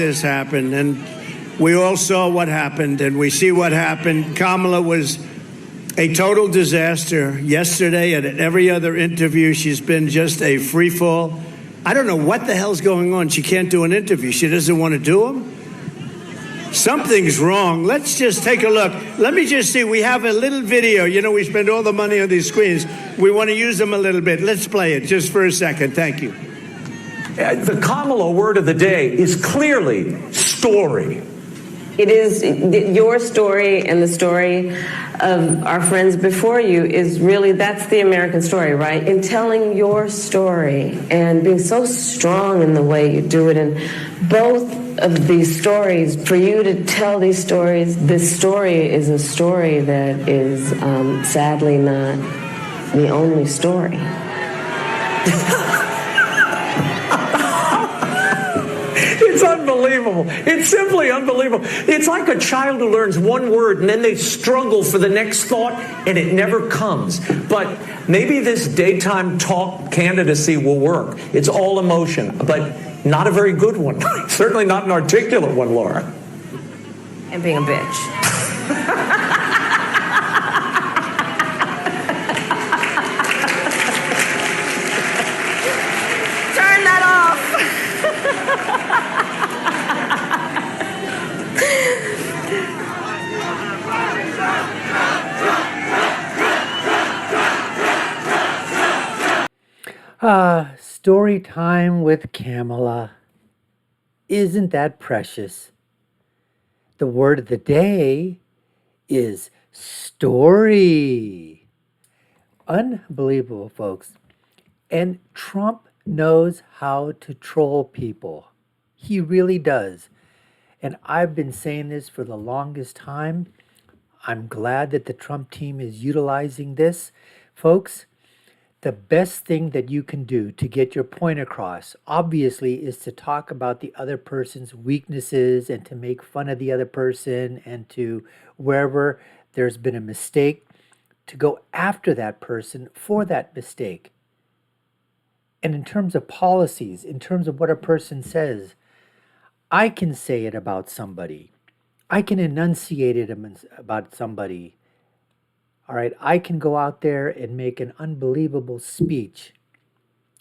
this happened, and we all saw what happened, and we see what happened. Kamala was a total disaster yesterday, and at every other interview, she's been just a free fall. I don't know what the hell's going on. She can't do an interview. She doesn't want to do them. Something's wrong. Let's just take a look. Let me just see. We have a little video. You know, we spend all the money on these screens. We want to use them a little bit. Let's play it just for a second. Thank you. The Kamala word of the day is clearly story. It is your story and the story of our friends before you is really, that's the American story, right? In telling your story and being so strong in the way you do it. And both of these stories, for you to tell these stories, this story is a story that is sadly not the only story. It's unbelievable. It's simply unbelievable. It's like a child who learns one word and then they struggle for the next thought and it never comes. But maybe this daytime talk candidacy will work. It's all emotion, but not a very good one. Certainly not an articulate one, Laura. And being a bitch. Story time with Kamala. Isn't that precious? The word of the day is story. Unbelievable, folks. And Trump knows how to troll people. He really does. And I've been saying this for the longest time. I'm glad that the Trump team is utilizing this. Folks, the best thing that you can do to get your point across, obviously, is to talk about the other person's weaknesses and to make fun of the other person and to, wherever there's been a mistake, to go after that person for that mistake. And in terms of policies, in terms of what a person says, I can say it about somebody. I can enunciate it about somebody. All right, I can go out there and make an unbelievable speech.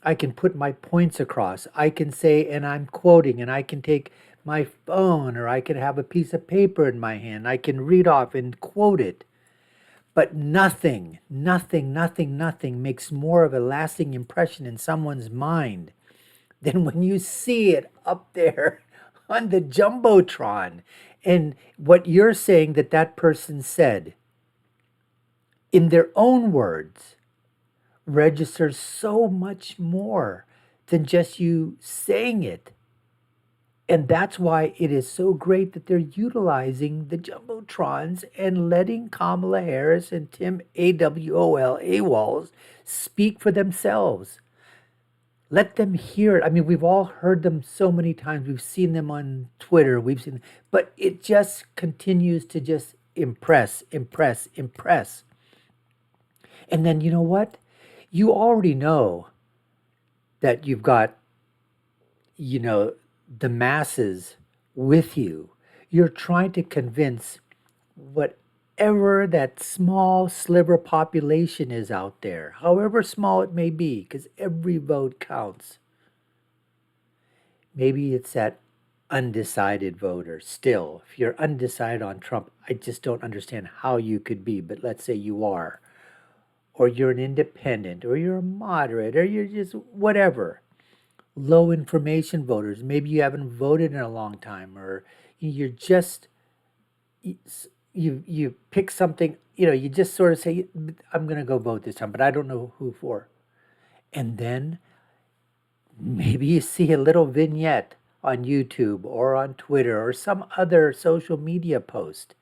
I can put my points across. I can say, and I'm quoting, and I can take my phone or I can have a piece of paper in my hand. I can read off and quote it. But nothing makes more of a lasting impression in someone's mind than when you see it up there on the Jumbotron and what you're saying that person said in their own words registers so much more than just you saying it. And that's why it is so great that they're utilizing the Jumbotrons and letting Kamala Harris and Tim AWOL speak for themselves. Let them hear it. I mean, we've all heard them so many times. We've seen them on Twitter. But it just continues to just impress. And then you know what? You already know that you've got, the masses with you. You're trying to convince whatever that small sliver population is out there, however small it may be, because every vote counts. Maybe it's that undecided voter still. If you're undecided on Trump, I just don't understand how you could be, but let's say you are. Or you're an independent, or you're a moderate, or you're just whatever. Low information voters. Maybe you haven't voted in a long time, or you're just, you pick something, you just sort of say, I'm going to go vote this time, but I don't know who for. And then maybe you see a little vignette on YouTube or on Twitter or some other social media post.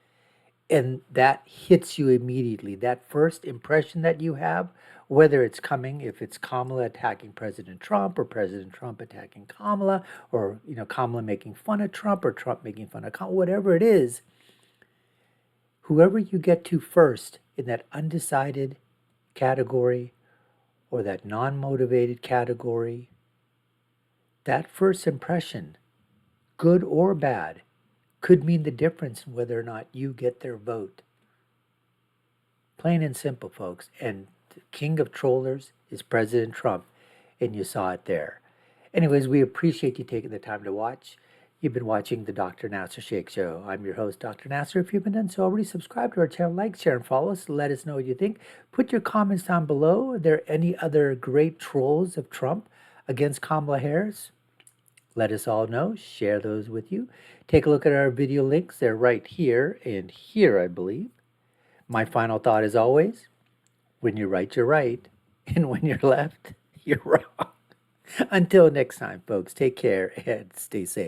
And that hits you immediately. That first impression that you have, whether it's coming, if it's Kamala attacking President Trump or President Trump attacking Kamala, or Kamala making fun of Trump or Trump making fun of Kamala, whatever it is, whoever you get to first in that undecided category or that non-motivated category, that first impression good or bad, could mean the difference in whether or not you get their vote. Plain and simple, folks. And the king of trollers is President Trump, and you saw it there. Anyways, we appreciate you taking the time to watch. You've been watching the Dr. Nasser Shake Show. I'm your host, Dr. Nasser. If you haven't done so already, subscribe to our channel, like, share, and follow us. Let us know what you think. Put your comments down below. Are there any other great trolls of Trump against Kamala Harris? Let us all know. Share those with you. Take a look at our video links. They're right here and here, I believe. My final thought is always, when you're right, you're right. And when you're left, you're wrong. Until next time, folks, take care and stay safe.